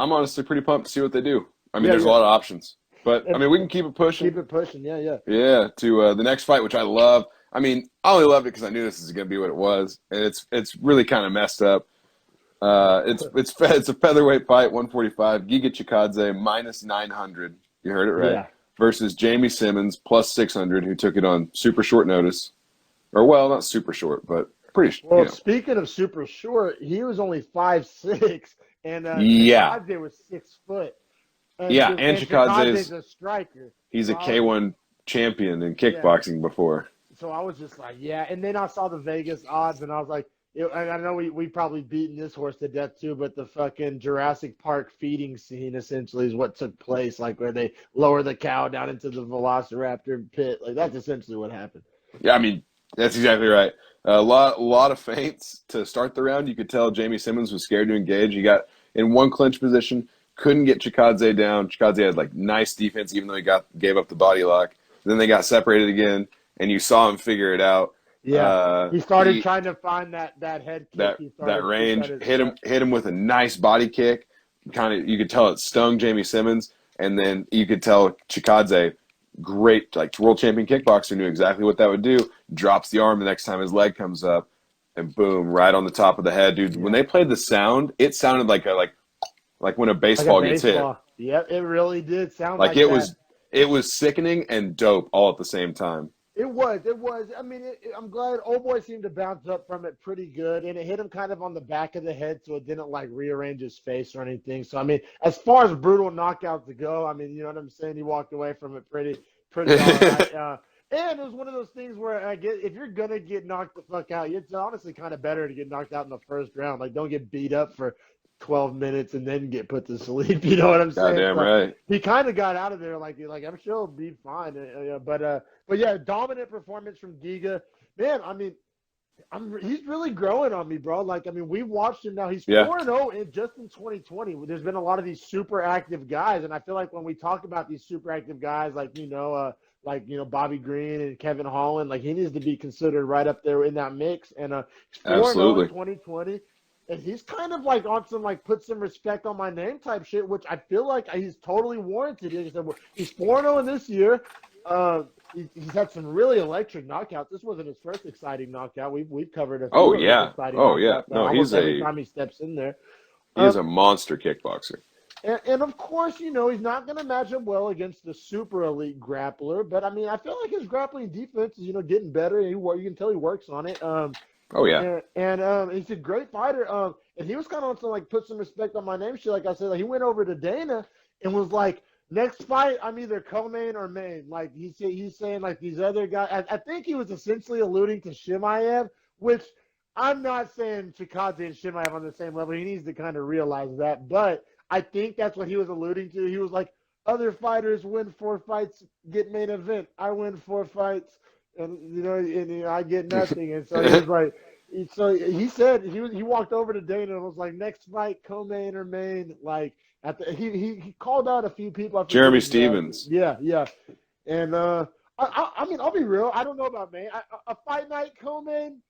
I'm honestly pretty pumped to see what they do. I mean, Yeah, there's a yeah. lot of options, but I And mean, we can keep it pushing. keep it pushing. Yeah, yeah. Yeah, to the next fight, which I love. I mean, I only loved it because I knew this is going to be what it was, and it's really kind of messed up. It's a featherweight fight, 145. Giga Chikadze minus 900. You heard it right. Yeah. Versus Jamey Simmons plus 600, who took it on super short notice, or well, not super short, but pretty. Well, speaking of super short, he was only 5'6", and Yeah, Chikadze was 6 foot, yeah. And and Chikadze's Chikadze's a striker. he's a So I was, K1 champion in yeah. kickboxing before. So I was just like, yeah. And then I saw the Vegas odds, and I was like, and I know we probably beaten this horse to death too, but the fucking Jurassic Park feeding scene essentially is what took place, like where they lower the cow down into the Velociraptor pit. Like that's essentially what happened. Yeah, I mean that's exactly right. A lot of feints to start the round. You could tell Jamey Simmons was scared to engage. He got in one clinch position, couldn't get Chikadze down. Chikadze had like nice defense, even though he gave up the body lock. Then they got separated again, and you saw him figure it out. Yeah, he started He trying to find that head kick. that He that started to try range to, hit him with a nice body kick. Kind of you could tell it stung Jamey Simmons, and then you could tell Chikadze, great like world champion kickboxer, knew exactly what that would do. Drops the arm the next time his leg comes up, and boom, right on the top of the head, dude. yeah, When they played the sound, it sounded like when a like a baseball gets hit. baseball. Yep, it really did sound Like like that. it was sickening and dope all at the same time. It was. It was. I mean, I'm glad old boy seemed to bounce up from it pretty good, and it hit him kind of on the back of the head, so it didn't like rearrange his face or anything. So I mean, as far as brutal knockouts go, I mean, you know what I'm saying. He walked away from it pretty all right. And it was one of those things where I get if you're gonna get knocked the fuck out, it's honestly kind of better to get knocked out in the first round. Like, don't get beat up for 12 minutes and then get put to sleep. You know what I'm saying? Goddamn So right. he kind of got out of there like I'm sure he'll be fine. But yeah, dominant performance from Giga. Man, I mean, he's really growing on me, bro. Like, I mean, we've watched him now. He's Yeah. 4-0 just in 2020. There's been a lot of these super active guys, and I feel like when we talk about these super active guys, like Bobby Green and Kevin Holland, like he needs to be considered right up there in that mix. And he's 4-0 in Absolutely. 2020. And he's kind of like on some like put some respect on my name type shit, which I feel like he's totally warranted. He's 4-0 in this year. He's had some really electric knockouts. This wasn't his first exciting knockout. We've covered a Oh few of his yeah. exciting Oh yeah. knockouts No, almost every time he steps in there. he is Um, a monster kickboxer. and of course, he's not going to match up well against the super elite grappler. But I mean, I feel like his grappling defense is getting better. You can tell he works on it. Oh yeah. And he's a great fighter. And he was kind of on some like put some respect on my name shit. Like I said, like he went over to Dana and was like, next fight, I'm either co-main or main. Like he's saying like these other guys. I think he was essentially alluding to Shimaev, which I'm not saying Chikadze and Shimaev on the same level. He needs to kind of realize that. But I think that's what he was alluding to. He was like, other fighters win 4 fights, get main event. I win 4 fights, and I get nothing. And so he was like, so he said he walked over to Dana and was like, next fight, co-main or main. Like he called out a few people. I forget Jeremy exactly. Stevens. Yeah, yeah. And I mean, I'll be real. I don't know about main. A fight night co-main.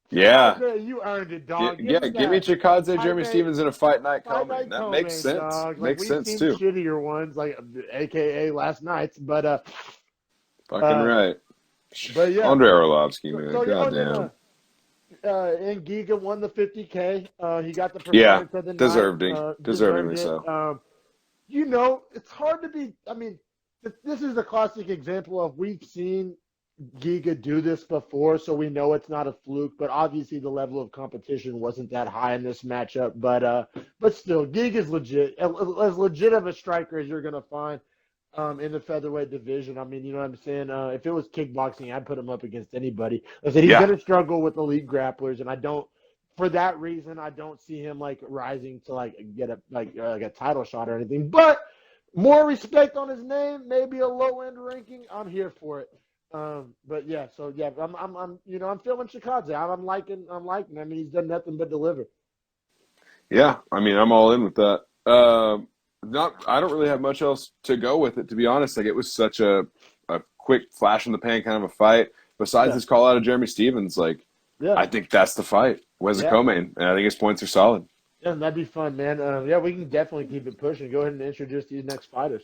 Yeah. You earned it, dog. Yeah, give me that. Chikadze, Fight Jeremy night, Stevens in a fight night fight comedy. night That makes co-main, sense. dog. Like Makes we've sense seen too. shittier ones, like AKA last night's, Fucking right. but yeah. Andre Arlovsky, man. So yeah, Goddamn. and Giga won the 50K. He got the Yeah. performance of the night. Deservingly Deserved it. so. It's hard to be. I mean, this is a classic example of we've seen Giga do this before, so we know it's not a fluke. But obviously, the level of competition wasn't that high in this matchup. But still, Giga's legit, as legit of a striker as you're gonna find in the featherweight division. I mean, you know what I'm saying? If it was kickboxing, I'd put him up against anybody. I said he's Yeah. gonna struggle with elite grapplers, and I don't. For that reason, I don't see him like rising to like get like a title shot or anything. But more respect on his name, maybe a low end ranking. I'm here for it. But yeah, so yeah, I'm feeling Chikadze. I'm liking. I mean, he's done nothing but deliver. Yeah. I mean, I'm all in with that. I don't really have much else to go with it, to be honest. Like it was such a quick flash in the pan kind of a fight. Besides Yeah, this call out of Jeremy Stevens, like yeah, I think that's the fight. Was a yeah. co-main, and I think his points are solid. Yeah, that'd be fun, man. Yeah, we can definitely keep it pushing. Go ahead and introduce these next fighters.